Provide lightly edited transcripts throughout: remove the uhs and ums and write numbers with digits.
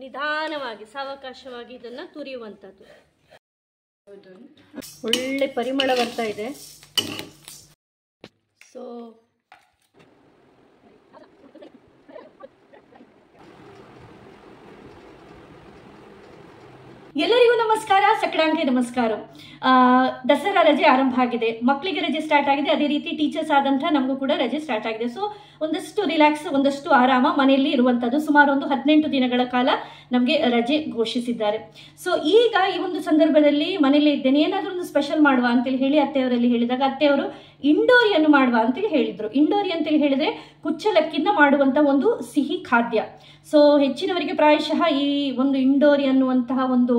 ನಿಧಾನವಾಗಿ ಸಾವಕಾಶವಾಗಿ ಇದನ್ನು ತುರಿಯುವಂಥದ್ದು. ಒಳ್ಳೆ ಪರಿಮಳ ಬರ್ತಾ ಇದೆ. ಸೊ ಎಲ್ಲರಿಗೂ ನಮಸ್ಕಾರ, ಸಕಡಾಂಗೆ ನಮಸ್ಕಾರ. ದಸರಾ ರಜೆ ಆರಂಭ ಆಗಿದೆ, ಮಕ್ಕಳಿಗೆ ರಜೆ ಸ್ಟಾರ್ಟ್ ಆಗಿದೆ, ಅದೇ ರೀತಿ ಟೀಚರ್ಸ್ ಆದಂಥ ನಮಗೂ ಕೂಡ ರಜೆ ಸ್ಟಾರ್ಟ್ ಆಗಿದೆ. ಸೊ ಒಂದಷ್ಟು ರಿಲ್ಯಾಕ್ಸ್, ಒಂದಷ್ಟು ಆರಾಮ ಮನೆಯಲ್ಲಿ ಇರುವಂಥದ್ದು. ಸುಮಾರು ಒಂದು 18 ದಿನಗಳ ಕಾಲ ನಮಗೆ ರಜೆ ಘೋಷಿಸಿದ್ದಾರೆ. ಸೊ ಈಗ ಈ ಒಂದು ಸಂದರ್ಭದಲ್ಲಿ ಮನೇಲಿ ಇದ್ದೇನೆ, ಏನಾದರೂ ಒಂದು ಸ್ಪೆಷಲ್ ಮಾಡುವ ಅಂತೇಳಿ ಹೇಳಿ ಅತ್ತೆಯವರಲ್ಲಿ ಹೇಳಿದಾಗ ಅತ್ತೆಯವರು ಇಂಡೋರಿಯನ್ನು ಮಾಡುವ ಅಂತೇಳಿ ಹೇಳಿದ್ರು. ಇಂಡೋರಿ ಅಂತೇಳಿ ಹೇಳಿದ್ರೆ ಕುಚ್ಚಲಕ್ಕಿಂದ ಮಾಡುವಂಥ ಒಂದು ಸಿಹಿ ಖಾದ್ಯ. ಸೊ ಹೆಚ್ಚಿನವರಿಗೆ ಪ್ರಾಯಶಃ ಈ ಒಂದು ಇಂಡೋರಿ ಅನ್ನುವಂತಹ ಒಂದು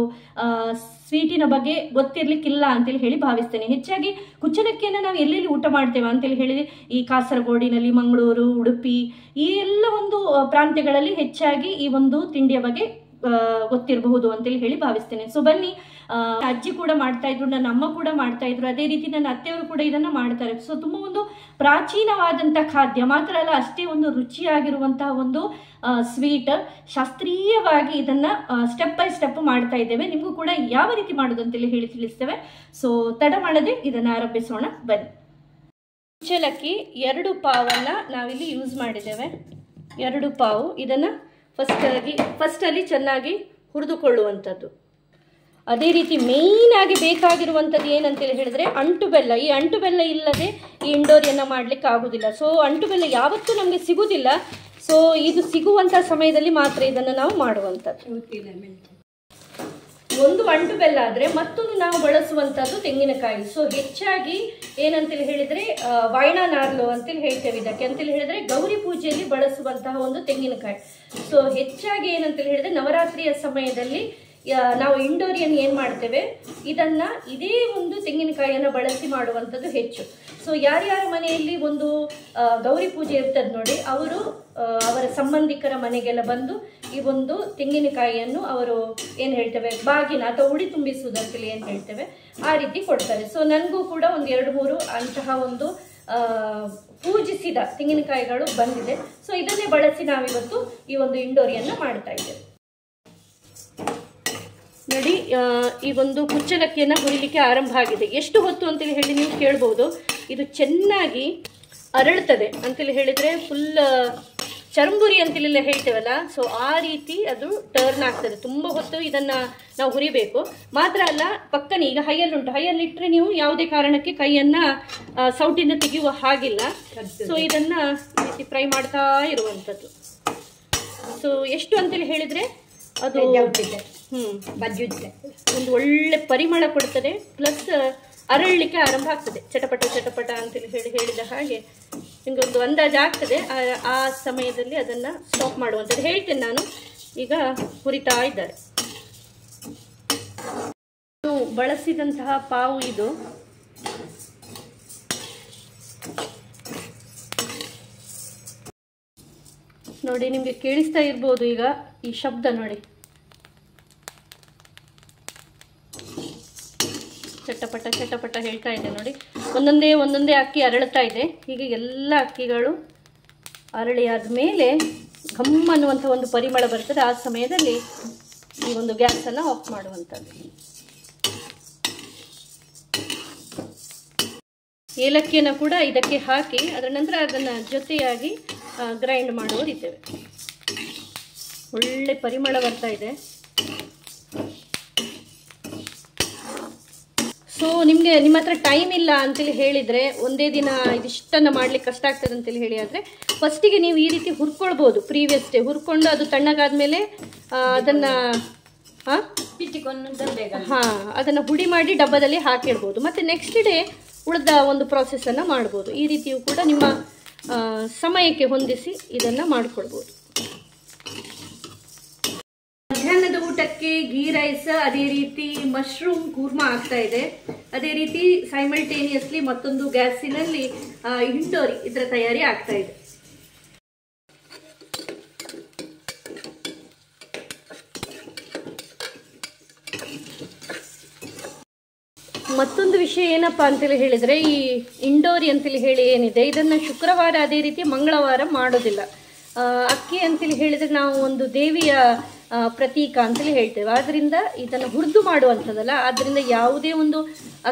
ಸ್ವೀಟಿನ ಬಗ್ಗೆ ಗೊತ್ತಿರ್ಲಿಕ್ಕಿಲ್ಲ ಅಂತೇಳಿ ಹೇಳಿ ಭಾವಿಸ್ತೇನೆ. ಹೆಚ್ಚಾಗಿ ಕುಚ್ಚಲಕ್ಕಿಯನ್ನು ನಾವು ಎಲ್ಲೆಲ್ಲಿ ಊಟ ಮಾಡ್ತೇವೆ ಅಂತೇಳಿ ಹೇಳಿದ್ರೆ ಈ ಕಾಸರಗೋಡಿನಲ್ಲಿ, ಮಂಗಳೂರು, ಉಡುಪಿ ಈ ಎಲ್ಲ ಒಂದು ಪ್ರಾಂತ್ಯಗಳಲ್ಲಿ ಹೆಚ್ಚಾಗಿ ಈ ಒಂದು ತಿಂಡಿಯ ಬಗ್ಗೆ ಗೊತ್ತಿರಬಹುದು ಅಂತೇಳಿ ಹೇಳಿ ಭಾವಿಸ್ತೇನೆ. ಸೊ ಬನ್ನಿ, ಅಜ್ಜಿ ಕೂಡ ಮಾಡ್ತಾ ಇದ್ರು, ನನ್ನ ಅಮ್ಮ ಕೂಡ ಮಾಡ್ತಾ ಇದ್ರು, ಅದೇ ರೀತಿ ನನ್ನ ಅತ್ತೆಯವರು ಕೂಡ ಇದನ್ನ ಮಾಡ್ತಾರೆ. ಸೊ ತುಂಬಾ ಒಂದು ಪ್ರಾಚೀನವಾದಂತಹ ಖಾದ್ಯ ಮಾತ್ರ ಅಲ್ಲ, ಅಷ್ಟೇ ಒಂದು ರುಚಿಯಾಗಿರುವಂತಹ ಒಂದು ಸ್ವೀಟ್. ಶಾಸ್ತ್ರೀಯವಾಗಿ ಇದನ್ನ ಸ್ಟೆಪ್ ಬೈ ಸ್ಟೆಪ್ ಮಾಡ್ತಾ ಇದ್ದೇವೆ. ನಿಮಗೂ ಕೂಡ ಯಾವ ರೀತಿ ಮಾಡೋದು ಅಂತೇಳಿ ಹೇಳಿ ತಿಳಿಸ್ತೇವೆ. ಸೊ ತಡ ಮಾಡದೆ ಇದನ್ನ ಆರಂಭಿಸೋಣ ಬನ್ನಿ. ಕುಚ್ಚಲಕ್ಕಿ 2 ಪಾವನ್ನ ನಾವಿಲ್ಲಿ ಯೂಸ್ ಮಾಡಿದ್ದೇವೆ. 2 ಪಾವು ಇದನ್ನ ಫಸ್ಟ್ ಅಲ್ಲಿ ಚೆನ್ನಾಗಿ ಹುರಿದುಕೊಳ್ಳುವಂಥದ್ದು. ಅದೇ ರೀತಿ ಮೇಯ್ನ್ ಆಗಿ ಬೇಕಾಗಿರುವಂಥದ್ದು ಏನಂತೇಳಿ ಹೇಳಿದ್ರೆ ಅಂಟು ಬೆಲ್ಲ. ಈ ಅಂಟು ಬೆಲ್ಲ ಇಲ್ಲದೆ ಈ ಇಂಡೋರಿಯನ್ನು ಮಾಡ್ಲಿಕ್ಕೆ ಆಗುದಿಲ್ಲ. ಸೊ ಅಂಟು ಬೆಲ್ಲ ಯಾವತ್ತೂ ನಮಗೆ ಸಿಗುದಿಲ್ಲ. ಸೊ ಇದು ಸಿಗುವಂಥ ಸಮಯದಲ್ಲಿ ಮಾತ್ರ ಇದನ್ನು ನಾವು ಮಾಡುವಂಥದ್ದು. ಒಂದು ಅಂಟು ಬೆಲ್ಲ ಆದರೆ ಮತ್ತೊಂದು ನಾವು ಬಳಸುವಂಥದ್ದು ತೆಂಗಿನಕಾಯಿ. ಸೊ ಹೆಚ್ಚಾಗಿ ಏನಂತೇಳಿ ಹೇಳಿದ್ರೆ ವೈನಾ ನಾರ್ಲು ಅಂತೇಳಿ ಹೇಳ್ತೇವೆ ಇದಕ್ಕೆ. ಅಂತೇಳಿ ಹೇಳಿದ್ರೆ ಗೌರಿ ಪೂಜೆಯಲ್ಲಿ ಬಳಸುವಂತಹ ಒಂದು ತೆಂಗಿನಕಾಯಿ. ಸೊ ಹೆಚ್ಚಾಗಿ ಏನಂತೇಳಿ ಹೇಳಿದ್ರೆ ನವರಾತ್ರಿಯ ಸಮಯದಲ್ಲಿ ನಾವು ಇಂಡೋರಿಯನ್ನು ಏನು ಮಾಡ್ತೇವೆ, ಇದನ್ನ ಇದೇ ಒಂದು ತೆಂಗಿನಕಾಯಿಯನ್ನು ಬಳಸಿ ಮಾಡುವಂಥದ್ದು ಹೆಚ್ಚು. ಸೊ ಯಾರ್ಯಾರ ಮನೆಯಲ್ಲಿ ಒಂದು ಗೌರಿ ಪೂಜೆ ಇರ್ತದೆ ನೋಡಿ, ಅವರು ಅವರ ಸಂಬಂಧಿಕರ ಮನೆಗೆಲ್ಲ ಬಂದು ಈ ಒಂದು ತೆಂಗಿನಕಾಯಿಯನ್ನು ಅವರು ಏನು ಹೇಳ್ತೇವೆ ಬಾಗಿನ ಅಥವಾ ಉಡಿ ತುಂಬಿಸುವುದು ಅಂತೇಳಿ ಏನು ಹೇಳ್ತೇವೆ ಆ ರೀತಿ ಕೊಡ್ತಾರೆ. ಸೊ ನನಗೂ ಕೂಡ ಒಂದು 2-3 ಅಂತಹ ಒಂದು ಪೂಜಿಸಿದ ತೆಂಗಿನಕಾಯಿಗಳು ಬಂದಿದೆ. ಸೊ ಇದನ್ನೇ ಬಳಸಿ ನಾವಿವತ್ತು ಈ ಒಂದು ಇಂಡೋರಿಯನ್ನು ಮಾಡ್ತಾ ಇದ್ದೇವೆ. ನೋಡಿ, ಈ ಒಂದು ಕುಚ್ಚಲಕ್ಕಿಯನ್ನು ಹುರಿಲಿಕ್ಕೆ ಆರಂಭ ಆಗಿದೆ. ಎಷ್ಟು ಹೊತ್ತು ಅಂತೇಳಿ ಹೇಳಿ ನೀವು ಕೇಳ್ಬೋದು. ಇದು ಚೆನ್ನಾಗಿ ಅರಳ್ತದೆ ಅಂತೇಳಿ ಹೇಳಿದ್ರೆ ಫುಲ್ ಚರಂಬುರಿ ಅಂತೇಳಿ ಹೇಳ್ತೇವಲ್ಲ, ಸೊ ಆ ರೀತಿ ಅದು ಟರ್ನ್ ಆಗ್ತದೆ. ತುಂಬ ಹೊತ್ತು ಇದನ್ನ ನಾವು ಹುರಿಬೇಕು. ಮಾತ್ರ ಅಲ್ಲ, ಪಕ್ಕನೆ ಈಗ ಹೈಯಲ್ಲುಂಟು, ಹೈಯಲ್ಲಿಟ್ಟರೆ ನೀವು ಯಾವುದೇ ಕಾರಣಕ್ಕೆ ಕೈಯನ್ನ ಸೌಟಿಂದ ತೆಗೆಯುವ ಹಾಗಿಲ್ಲ. ಸೊ ಇದನ್ನ ಈ ರೀತಿ ಫ್ರೈ ಮಾಡ್ತಾ ಇರುವಂಥದ್ದು. ಸೊ ಎಷ್ಟು ಅಂತೇಳಿ ಹೇಳಿದ್ರೆ ಅದು ಒಂದು ಒಳ್ಳೆ ಪರಿಮಳ ಕೊಡ್ತದೆ, ಪ್ಲಸ್ ಅರಳಲಿಕ್ಕೆ ಆರಂಭ ಆಗ್ತದೆ. ಚಟಪಟ ಚಟಪಟ ಅಂತೇಳಿ ಹೇಳಿದ ಹಾಗೆ ನಿಮ್ಗೆ ಒಂದು ಅಂದಾಜು ಆಗ್ತದೆ. ಆ ಸಮಯದಲ್ಲಿ ಅದನ್ನ ಸ್ಟಾಪ್ ಮಾಡುವಂಥದ್ದು ಹೇಳ್ತೇನೆ ನಾನು. ಈಗ ಹುರಿತಾ ಇದ್ದಾರೆ. ಬಳಸಿದಂತಹ ಪಾವು ಇದು. ನೋಡಿ, ನಿಮ್ಗೆ ಕೇಳಿಸ್ತಾ ಇರ್ಬೋದು ಈಗ ಈ ಶಬ್ದ ನೋಡಿ. ಚಟಪಟ ಚಟಪಟ ಹೇಳ್ತಾ ಇದೆ ನೋಡಿ. ಒಂದೊಂದೇ ಅಕ್ಕಿ ಅರಳ್ತಾ ಇದೆ. ಹೀಗೆ ಎಲ್ಲ ಅಕ್ಕಿಗಳು ಅರಳಿ ಆದ್ಮೇಲೆ ಘಮ್ ಅನ್ನುವಂಥ ಒಂದು ಪರಿಮಳ ಬರ್ತದೆ. ಆ ಸಮಯದಲ್ಲಿ ಈ ಒಂದು ಗ್ಯಾಸನ್ನು ಆಫ್ ಮಾಡುವಂಥದ್ದು. ಏಲಕ್ಕಿಯನ್ನು ಕೂಡ ಇದಕ್ಕೆ ಹಾಕಿ ಅದರ ನಂತರ ಅದನ್ನು ಜೊತೆಯಾಗಿ ಗ್ರೈಂಡ್ ಮಾಡುವುದಿದ್ದೇವೆ. ಒಳ್ಳೆ ಪರಿಮಳ ಬರ್ತಾ ಇದೆ. ಸೊ ನಿಮ್ಮ ಹತ್ರ ಟೈಮ್ ಇಲ್ಲ ಅಂತೇಳಿ ಹೇಳಿದರೆ, ಒಂದೇ ದಿನ ಇದಿಷ್ಟನ್ನು ಮಾಡ್ಲಿಕ್ಕೆ ಕಷ್ಟ ಆಗ್ತದೆ ಅಂತೇಳಿ ಹೇಳಿ ಆದರೆ ಫಸ್ಟಿಗೆ ನೀವು ಈ ರೀತಿ ಹುರ್ಕೊಳ್ಬೋದು. ಪ್ರೀವಿಯಸ್ ಡೇ ಹುರ್ಕೊಂಡು ಅದು ತಣ್ಣಗಾದ್ಮೇಲೆ ಅದನ್ನು ಅದನ್ನು ಹುಡಿ ಮಾಡಿ ಡಬ್ಬದಲ್ಲಿ ಹಾಕಿಡ್ಬೋದು. ಮತ್ತು ನೆಕ್ಸ್ಟ್ ಡೇ ಉಳಿದ ಒಂದು ಪ್ರಾಸೆಸ್ಸನ್ನು ಮಾಡ್ಬೋದು. ಈ ರೀತಿಯೂ ಕೂಡ ನಿಮ್ಮ ಸಮಯಕ್ಕೆ ಹೊಂದಿಸಿ ಇದನ್ನು ಮಾಡಿಕೊಳ್ಬೋದು. ಮಧ್ಯಾಹ್ನದ ಊಟಕ್ಕೆ ಗೀ ರೈಸ್, ಅದೇ ರೀತಿ ಮಶ್ರೂಮ್ ಕೂರ್ಮಾ ಆಗ್ತಾ ಇದೆ. ಅದೇ ರೀತಿ ಸೈಮಲ್ಟೇನಿಯಸ್ಲಿ ಮತ್ತೊಂದು ಗ್ಯಾಸಿನಲ್ಲಿ ಇಂಡೋರಿ ಇದರ ತಯಾರಿ ಆಗ್ತಾ ಇದೆ. ಮತ್ತೊಂದು ವಿಷಯ ಏನಪ್ಪಾ ಅಂತೇಳಿ ಹೇಳಿದ್ರೆ, ಈ ಇಂಡೋರಿ ಅಂತೇಳಿ ಹೇಳಿ ಏನಿದೆ, ಇದನ್ನ ಶುಕ್ರವಾರ ಅದೇ ರೀತಿ ಮಂಗಳವಾರ ಮಾಡೋದಿಲ್ಲ. ಅಕ್ಕಿ ಅಂತೇಳಿ ಹೇಳಿದ್ರೆ ನಾವು ಒಂದು ದೇವಿಯ ಪ್ರತೀಕ ಅಂತೇಳಿ ಹೇಳ್ತೇವೆ. ಆದ್ದರಿಂದ ಇದನ್ನು ಹುರಿದು ಮಾಡುವಂಥದ್ದಲ್ಲ. ಆದ್ದರಿಂದ ಯಾವುದೇ ಒಂದು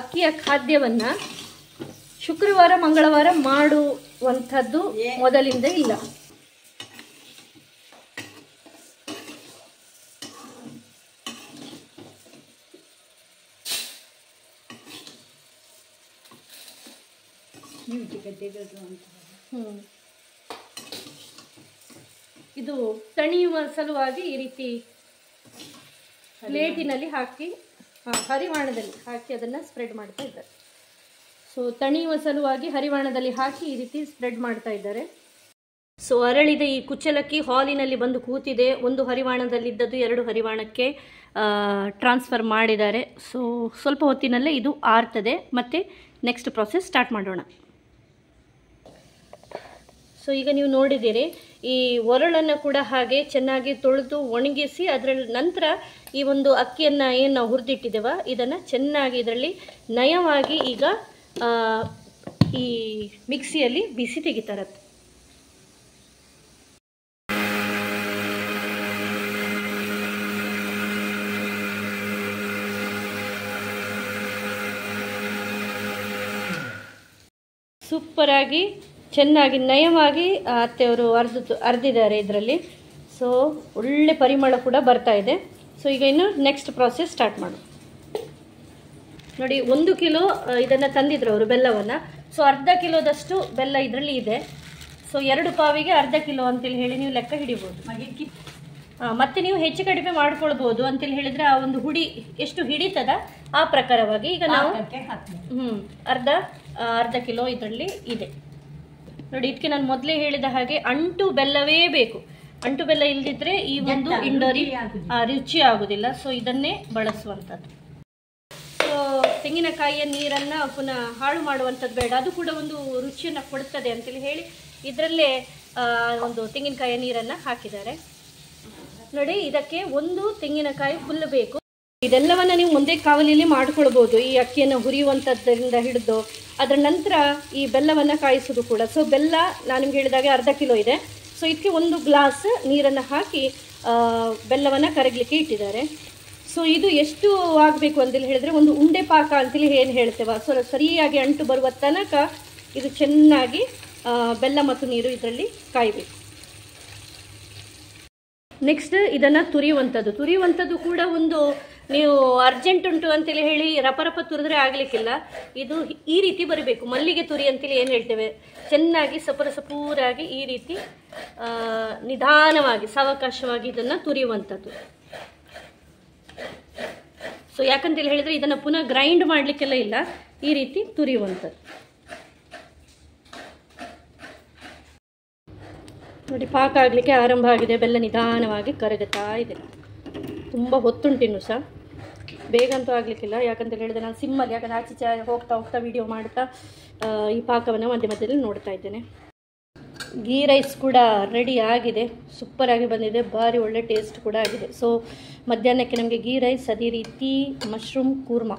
ಅಕ್ಕಿಯ ಖಾದ್ಯವನ್ನು ಶುಕ್ರವಾರ ಮಂಗಳವಾರ ಮಾಡುವಂಥದ್ದು ಮೊದಲಿಂದ ಇಲ್ಲ. ಇದು ತಣಿಯುವ ಸಲುವಾಗಿ ಈ ರೀತಿ ಪ್ಲೇಟಿನಲ್ಲಿ ಹಾಕಿ ಹರಿವಾಣದಲ್ಲಿ ಹಾಕಿ ಅದನ್ನು ಸ್ಪ್ರೆಡ್ ಮಾಡ್ತಾ ಇದ್ದಾರೆ. ಸೊ ತಣಿಯುವ ಸಲುವಾಗಿ ಹರಿವಾಣದಲ್ಲಿ ಹಾಕಿ ಈ ರೀತಿ ಸ್ಪ್ರೆಡ್ ಮಾಡ್ತಾ ಇದ್ದಾರೆ. ಸೊ ಅರಳಿದ ಈ ಕುಚ್ಚಲಕ್ಕಿ ಹಾಲಿನಲ್ಲಿ ಬಂದು ಕೂತಿದೆ. ಒಂದು ಹರಿವಾಣದಲ್ಲಿದ್ದದ್ದು 2 ಹರಿವಾಣಕ್ಕೆ ಟ್ರಾನ್ಸ್ಫರ್ ಮಾಡಿದ್ದಾರೆ. ಸೊ ಸ್ವಲ್ಪ ಹೊತ್ತಿನಲ್ಲೇ ಇದು ಆರ್ತದೆ. ಮತ್ತು ನೆಕ್ಸ್ಟ್ ಪ್ರಾಸೆಸ್ ಸ್ಟಾರ್ಟ್ ಮಾಡೋಣ. ಸೊ ಈಗ ನೀವು ನೋಡಿದ್ದೀರಿ, ಈ ಒರಳನ್ನು ಕೂಡ ಹಾಗೆ ಚೆನ್ನಾಗಿ ತೊಳೆದು ಒಣಗಿಸಿ ಅದರ ನಂತರ ಈ ಒಂದು ಅಕ್ಕಿಯನ್ನು ಏನು ನಾವು ಹುರಿದಿಟ್ಟಿದ್ದೇವ ಇದನ್ನು ಚೆನ್ನಾಗಿ ಇದರಲ್ಲಿ ನಯವಾಗಿ ಈಗ ಈ ಮಿಕ್ಸಿಯಲ್ಲಿ ಬಿಸಿ ತೆಗಿತಾರತ್ತೆ. ಸೂಪರಾಗಿ ಚೆನ್ನಾಗಿ ನಯವಾಗಿ ಅತ್ತೆಯವರು ಅರ್ದಿದ್ದಾರೆ ಇದರಲ್ಲಿ. ಸೊ ಒಳ್ಳೆ ಪರಿಮಳ ಕೂಡ ಬರ್ತಾ ಇದೆ. ಸೊ ಈಗ ಇನ್ನು ನೆಕ್ಸ್ಟ್ ಪ್ರಾಸೆಸ್ ಸ್ಟಾರ್ಟ್ ಮಾಡು. ನೋಡಿ 1 ಕಿಲೋ ಇದನ್ನು ತಂದಿದ್ರು ಅವರು ಬೆಲ್ಲವನ್ನು. ಸೊ ಅರ್ಧ ಕಿಲೋದಷ್ಟು ಬೆಲ್ಲ ಇದರಲ್ಲಿ ಇದೆ. ಸೊ 2 ಪಾವಿಗೆ ಅರ್ಧ ಕಿಲೋ ಅಂತೇಳಿ ಹೇಳಿ ನೀವು ಲೆಕ್ಕ ಹಿಡಿಬೋದು. ಮತ್ತೆ ನೀವು ಹೆಚ್ಚು ಕಡಿಮೆ ಮಾಡ್ಕೊಳ್ಬೋದು ಅಂತೇಳಿ ಹೇಳಿದರೆ ಆ ಒಂದು ಹುಡಿ ಎಷ್ಟು ಹಿಡಿತದ ಆ ಪ್ರಕಾರವಾಗಿ ಈಗ ನಾವು ಅರ್ಧ ಕಿಲೋ ಇದರಲ್ಲಿ ಇದೆ. ನೋಡಿ, ಇದಕ್ಕೆ ನಾನು ಮೊದಲೇ ಹೇಳಿದ ಹಾಗೆ ಅಂಟು ಬೆಲ್ಲವೇ ಬೇಕು. ಅಂಟು ಬೆಲ್ಲ ಇಲ್ಲದಿದ್ರೆ ಈ ಒಂದು ಇಂಡೋರಿ ರುಚಿ ಆಗುದಿಲ್ಲ. ಸೊ ಇದನ್ನೇ ಬಳಸುವಂಥದ್ದು. ಸೊ ತೆಂಗಿನಕಾಯಿಯ ನೀರನ್ನು ಪುನಃ ಹಾಳು ಮಾಡುವಂಥದ್ದು ಬೇಡ, ಅದು ಕೂಡ ಒಂದು ರುಚಿಯನ್ನು ಕೊಡ್ತದೆ ಅಂತೇಳಿ ಹೇಳಿ ಇದರಲ್ಲೇ ಒಂದು ತೆಂಗಿನಕಾಯಿಯ ನೀರನ್ನು ಹಾಕಿದ್ದಾರೆ. ನೋಡಿ, ಇದಕ್ಕೆ 1 ತೆಂಗಿನಕಾಯಿ ಫುಲ್ ಬೇಕು. ಇದೆಲ್ಲವನ್ನು ನೀವು ಮುಂದೆ ಕಾವಲಿಯಲ್ಲಿ ಮಾಡ್ಕೊಳ್ಬೋದು. ಈ ಅಕ್ಕಿಯನ್ನು ಹುರಿಯುವಂಥದ್ದರಿಂದ ಹಿಡಿದು ಅದರ ನಂತರ ಈ ಬೆಲ್ಲವನ್ನು ಕಾಯಿಸೋದು ಕೂಡ. ಸೊ ಬೆಲ್ಲ ನಾನು ನಿಮ್ಗೆ ಹೇಳಿದಾಗೆ ಅರ್ಧ ಕಿಲೋ ಇದೆ. ಸೊ ಇದಕ್ಕೆ 1 ಗ್ಲಾಸ್ ನೀರನ್ನು ಹಾಕಿ ಬೆಲ್ಲವನ್ನು ಕರಗಲಿಕ್ಕೆ ಇಟ್ಟಿದ್ದಾರೆ. ಸೊ ಇದು ಎಷ್ಟು ಆಗಬೇಕು ಅಂತೇಳಿ ಹೇಳಿದರೆ ಒಂದು ಉಂಡೆ ಪಾಕ ಅಂತೇಳಿ ಏನು ಹೇಳ್ತೇವೆ, ಸೊ ಸರಿಯಾಗಿ ಅಂಟು ಬರುವ ತನಕ ಇದು ಚೆನ್ನಾಗಿ ಬೆಲ್ಲ ಮತ್ತು ನೀರು ಇದರಲ್ಲಿ ಕಾಯಬೇಕು. ನೆಕ್ಸ್ಟ್ ಇದನ್ನು ತುರಿಯುವಂಥದ್ದು ಕೂಡ ಒಂದು ನೀವು ಅರ್ಜೆಂಟ್ ಉಂಟು ಅಂತೇಳಿ ಹೇಳಿ ರಪರಪ ತುರಿದ್ರೆ ಆಗಲಿಕ್ಕಿಲ್ಲ. ಇದು ಈ ರೀತಿ ಬರಬೇಕು. ಮಲ್ಲಿಗೆ ತುರಿ ಅಂತೇಳಿ ಏನು ಹೇಳ್ತೇವೆ, ಚೆನ್ನಾಗಿ ಸಪೂರಾಗಿ ಈ ರೀತಿ ನಿಧಾನವಾಗಿ ಸಾವಕಾಶವಾಗಿ ಇದನ್ನು ತುರಿಯುವಂಥದ್ದು. ಸೊ ಯಾಕಂತೇಳಿ ಹೇಳಿದರೆ ಇದನ್ನು ಪುನಃ ಗ್ರೈಂಡ್ ಮಾಡಲಿಕ್ಕೆಲ್ಲ ಇಲ್ಲ, ಈ ರೀತಿ ತುರಿಯುವಂಥದ್ದು. ನೋಡಿ, ಪಾಕ ಆಗಲಿಕ್ಕೆ ಆರಂಭ ಆಗಿದೆ. ಬೆಲ್ಲ ನಿಧಾನವಾಗಿ ಕರಗುತ್ತಾ ಇದೆ. ತುಂಬ ಹೊತ್ತುಂಟಿನ್ನು ಸಹ, ಬೇಗ ಅಂತೂ ಆಗಲಿಕ್ಕಿಲ್ಲ. ಯಾಕಂತ ಹೇಳಿದರೆ ನಾನು ಸಿಮ್ಮಲ್ಲಿ, ಯಾಕಂದರೆ ಆಚೀಚೆ ಹೋಗ್ತಾ ವಿಡಿಯೋ ಮಾಡ್ತಾ ಈ ಪಾಕವನ್ನು ಮಧ್ಯದಲ್ಲಿ ನೋಡ್ತಾ ಇದ್ದೇನೆ. ಗೀ ರೈಸ್ ಕೂಡ ರೆಡಿ ಆಗಿದೆ, ಸೂಪರಾಗಿ ಬಂದಿದೆ, ಭಾರಿ ಒಳ್ಳೆ ಟೇಸ್ಟ್ ಕೂಡ ಆಗಿದೆ. ಸೊ ಮಧ್ಯಾಹ್ನಕ್ಕೆ ನಮಗೆ ಗೀ ರೈಸ್, ಅದೇ ರೀತಿ ಮಶ್ರೂಮ್ ಕೂರ್ಮಾ.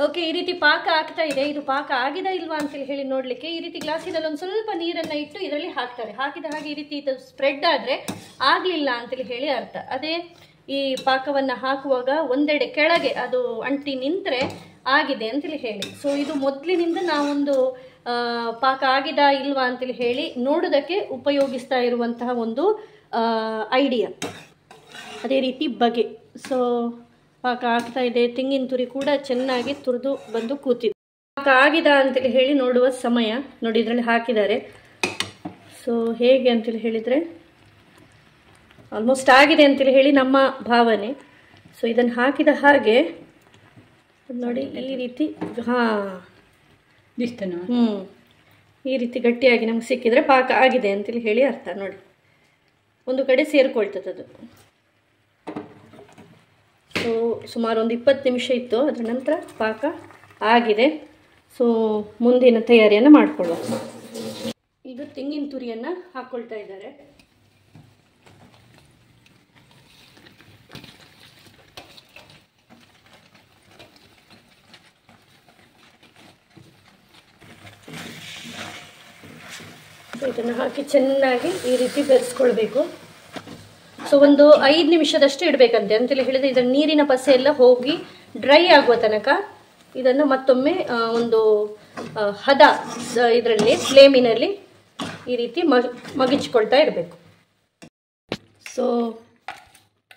ಓಕೆ, ಈ ರೀತಿ ಪಾಕ ಆಗ್ತಾ ಇದೆ. ಇದು ಪಾಕ ಆಗಿದೆ ಇಲ್ವಾ ಅಂತೇಳಿ ಹೇಳಿ ನೋಡಲಿಕ್ಕೆ ಈ ರೀತಿ ಗ್ಲಾಸಿನಲ್ಲಿ ಒಂದು ಸ್ವಲ್ಪ ನೀರನ್ನು ಇಟ್ಟು ಇದರಲ್ಲಿ ಹಾಕ್ತಾರೆ. ಹಾಕಿದ ಹಾಗೆ ಈ ರೀತಿ ಇದು ಸ್ಪ್ರೆಡ್ ಆದರೆ ಆಗಲಿಲ್ಲ ಅಂತೇಳಿ ಹೇಳಿ ಅರ್ಥ. ಅದೇ ಈ ಪಾಕವನ್ನು ಹಾಕುವಾಗ ಒಂದೆಡೆ ಕೆಳಗೆ ಅದು ಅಂಟಿ ನಿಂತರೆ ಆಗಿದೆ ಅಂತೇಳಿ ಹೇಳಿ. ಸೊ ಇದು ಮೊದಲಿನಿಂದ ನಾವೊಂದು ಪಾಕ ಆಗಿದಾ ಇಲ್ವಾ ಅಂತೇಳಿ ಹೇಳಿ ನೋಡೋದಕ್ಕೆ ಉಪಯೋಗಿಸ್ತಾ ಇರುವಂತಹ ಒಂದು ಐಡಿಯಾ, ಅದೇ ರೀತಿ ಬಗೆ. ಸೊ ಪಾಕ ಆಗ್ತಾ ಇದೆ. ತೆಂಗಿನ ತುರಿ ಕೂಡ ಚೆನ್ನಾಗಿ ತುರಿದು ಬಂದು ಕೂತಿದೆ. ಪಾಕ ಆಗಿದೆ ಅಂತೇಳಿ ಹೇಳಿ ನೋಡುವ ಸಮಯ. ನೋಡಿ, ಇದರಲ್ಲಿ ಹಾಕಿದ್ದಾರೆ. ಸೊ ಹೇಗೆ ಅಂತೇಳಿ ಹೇಳಿದರೆ ಆಲ್ಮೋಸ್ಟ್ ಆಗಿದೆ ಅಂತೇಳಿ ಹೇಳಿ ನಮ್ಮ ಭಾವನೆ. ಸೊ ಇದನ್ನು ಹಾಕಿದ ಹಾಗೆ ನೋಡಿ ಈ ರೀತಿ ಈ ರೀತಿ ಗಟ್ಟಿಯಾಗಿ ನಮ್ಗೆ ಸಿಕ್ಕಿದ್ರೆ ಪಾಕ ಆಗಿದೆ ಅಂತೇಳಿ ಹೇಳಿ ಅರ್ಥ. ನೋಡಿ, ಒಂದು ಕಡೆ ಸೇರ್ಕೊಳ್ತದೆ ಅದು. ಸೊ ಸುಮಾರು ಒಂದು 20 ನಿಮಿಷ ಇತ್ತು, ಅದರ ನಂತರ ಪಾಕ ಆಗಿದೆ. ಸೊ ಮುಂದಿನ ತಯಾರಿಯನ್ನು ಮಾಡಿಕೊಳ್ಳುವ. ಈಗ ತೆಂಗಿನ ತುರಿಯನ್ನು ಹಾಕ್ಕೊಳ್ತಾ ಇದ್ದಾರೆ. ಇದನ್ನು ಹಾಕಿ ಚೆನ್ನಾಗಿ ಈ ರೀತಿ ಬೆರೆಸ್ಕೊಳ್ಬೇಕು. ಸೊ ಒಂದು 5 ನಿಮಿಷದಷ್ಟು ಇಡಬೇಕಂತೆ. ಅಂತೇಳಿ ಹೇಳಿದರೆ ಇದರ ನೀರಿನ ಪಸೆ ಎಲ್ಲ ಹೋಗಿ ಡ್ರೈ ಆಗುವ ತನಕ ಇದನ್ನು ಮತ್ತೊಮ್ಮೆ ಒಂದು ಹದ ಇದರಲ್ಲಿ ಫ್ಲೇಮಿನಲ್ಲಿ ಈ ರೀತಿ ಮಗಿಚ್ಕೊಳ್ತಾ ಇರಬೇಕು. ಸೊ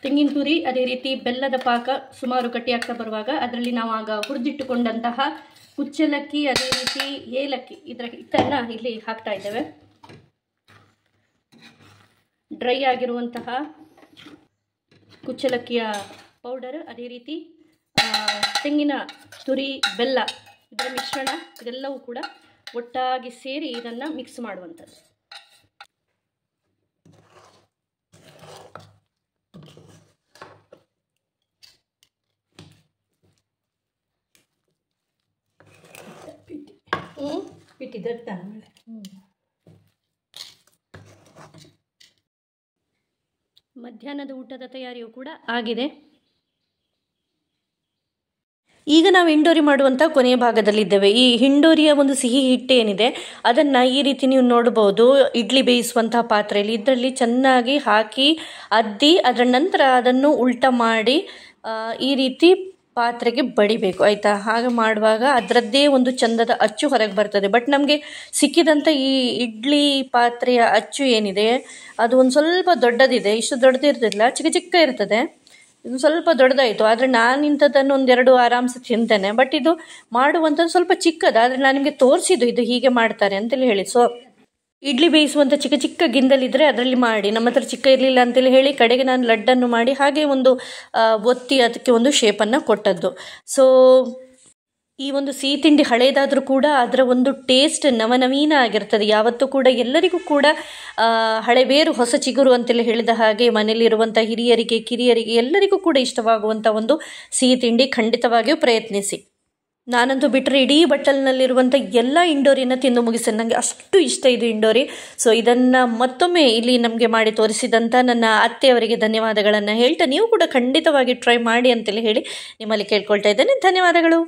ತೆಂಗಿನ ತುರಿ ಅದೇ ರೀತಿ ಬೆಲ್ಲದ ಪಾಕ ಸುಮಾರು ಗಟ್ಟಿಯಾಗ್ತಾ ಬರುವಾಗ ಅದರಲ್ಲಿ ನಾವು ಆಗ ಹುರಿದಿಟ್ಟುಕೊಂಡಂತಹ ಕುಚ್ಚಲಕ್ಕಿ ಅದೇ ರೀತಿ ಏಲಕ್ಕಿ ಇದರ ಹಿಟ್ಟನ್ನು ಇಲ್ಲಿ ಹಾಕ್ತಾ ಇದ್ದೇವೆ. ಡ್ರೈ ಆಗಿರುವಂತಹ ಕುಚ್ಚಲಕ್ಕಿಯ ಪೌಡರ್ ಅದೇ ರೀತಿ ತೆಂಗಿನ ತುರಿ ಬೆಲ್ಲ ಇದರ ಮಿಶ್ರಣ ಇದೆಲ್ಲವೂ ಕೂಡ ಒಟ್ಟಾಗಿ ಸೇರಿ ಇದನ್ನು ಮಿಕ್ಸ್ ಮಾಡುವಂಥದ್ದು. ಮಧ್ಯಾಹ್ನದ ಊಟದ ತಯಾರಿಯೂ ಕೂಡ ಆಗಿದೆ. ಈಗ ನಾವು ಹಿಂಡೋರಿ ಮಾಡುವಂಥ ಕೊನೆಯ ಭಾಗದಲ್ಲಿದ್ದೇವೆ. ಈ ಹಿಂಡೋರಿಯ ಒಂದು ಸಿಹಿ ಹಿಟ್ಟೇನಿದೆ ಅದನ್ನು ಈ ರೀತಿ ನೀವು ನೋಡ್ಬೋದು. ಇಡ್ಲಿ ಬೇಯಿಸುವಂತಹ ಪಾತ್ರೆಯಲ್ಲಿ ಇದರಲ್ಲಿ ಚೆನ್ನಾಗಿ ಹಾಕಿ ಅದ್ದಿ ಅದರ ನಂತರ ಅದನ್ನು ಉಲ್ಟಾ ಮಾಡಿ ಈ ರೀತಿ ಪಾತ್ರೆಗೆ ಬಡಿಬೇಕು, ಆಯಿತಾ. ಹಾಗೆ ಮಾಡುವಾಗ ಅದರದ್ದೇ ಒಂದು ಚಂದದ ಅಚ್ಚು ಹೊರಗೆ ಬರ್ತದೆ. ಬಟ್ ನಮಗೆ ಸಿಕ್ಕಿದಂಥ ಈ ಇಡ್ಲಿ ಪಾತ್ರೆಯ ಅಚ್ಚು ಏನಿದೆ ಅದು ಒಂದು ಸ್ವಲ್ಪ ದೊಡ್ಡದಿದೆ. ಇಷ್ಟು ದೊಡ್ಡದಿರ್ತಿಲ್ಲ, ಚಿಕ್ಕ ಚಿಕ್ಕ ಇರ್ತದೆ. ಇದು ಸ್ವಲ್ಪ ದೊಡ್ಡದಾಯಿತು. ಆದರೆ ನಾನು ಇಂಥದ್ದನ್ನು ಒಂದೆರಡು ಆರಾಮ್ಸೆ ತಿಂತೇನೆ. ಬಟ್ ಇದು ಮಾಡುವಂಥದ್ದು ಸ್ವಲ್ಪ ಚಿಕ್ಕದು. ಆದರೆ ನಾನು ನಿಮಗೆ ತೋರಿಸಿದ್ದು ಇದು ಹೀಗೆ ಮಾಡ್ತಾರೆ ಅಂತೇಳಿ ಹೇಳಿ. ಸೊ ಇಡ್ಲಿ ಬೇಯಿಸುವಂಥ ಚಿಕ್ಕ ಚಿಕ್ಕ ಗಿಂದಲಿದ್ದರೆ ಅದರಲ್ಲಿ ಮಾಡಿ. ನಮ್ಮ ಹತ್ರ ಚಿಕ್ಕ ಇರಲಿಲ್ಲ ಅಂತೇಳಿ ಹೇಳಿ ಕಡೆಗೆ ನಾನು ಲಡ್ಡನ್ನು ಮಾಡಿ ಹಾಗೆ ಒಂದು ಒತ್ತಿ ಅದಕ್ಕೆ ಒಂದು ಶೇಪನ್ನು ಕೊಟ್ಟದ್ದು. ಸೊ ಈ ಒಂದು ಸಿಹಿ ತಿಂಡಿ ಹಳೇದಾದರೂ ಕೂಡ ಅದರ ಒಂದು ಟೇಸ್ಟ್ ನವನವೀನ ಆಗಿರ್ತದೆ. ಯಾವತ್ತೂ ಕೂಡ ಎಲ್ಲರಿಗೂ ಕೂಡ ಹಳೆ ಬೇರು ಹೊಸ ಚಿಗುರು ಅಂತೇಳಿ ಹೇಳಿದ ಹಾಗೆ ಮನೆಯಲ್ಲಿರುವಂಥ ಹಿರಿಯರಿಗೆ ಕಿರಿಯರಿಗೆ ಎಲ್ಲರಿಗೂ ಕೂಡ ಇಷ್ಟವಾಗುವಂಥ ಒಂದು ಸಿಹಿ ತಿಂಡಿ ಖಂಡಿತವಾಗಿಯೂ ಪ್ರಯತ್ನಿಸಿ. ನಾನಂತೂ ಬಿಟ್ಟರೆ ಇಡೀ ಬಟ್ಟಲಿನಲ್ಲಿರುವಂಥ ಎಲ್ಲ ಇಂಡೋರಿನ ತಿಂದು ಮುಗಿಸ್ತೇನೆ. ನನಗೆ ಅಷ್ಟು ಇಷ್ಟ ಇದು ಇಂಡೋರಿ. ಸೊ ಇದನ್ನು ಮತ್ತೊಮ್ಮೆ ಇಲ್ಲಿ ನಮಗೆ ಮಾಡಿ ತೋರಿಸಿದಂಥ ನನ್ನ ಅತ್ತೆಯವರಿಗೆ ಧನ್ಯವಾದಗಳನ್ನು ಹೇಳ್ತಾ ನೀವು ಕೂಡ ಖಂಡಿತವಾಗಿ ಟ್ರೈ ಮಾಡಿ ಅಂತೇಳಿ ಹೇಳಿ ನಿಮ್ಮಲ್ಲಿ ಕೇಳ್ಕೊಳ್ತಾ ಇದ್ದೇನೆ. ಧನ್ಯವಾದಗಳು.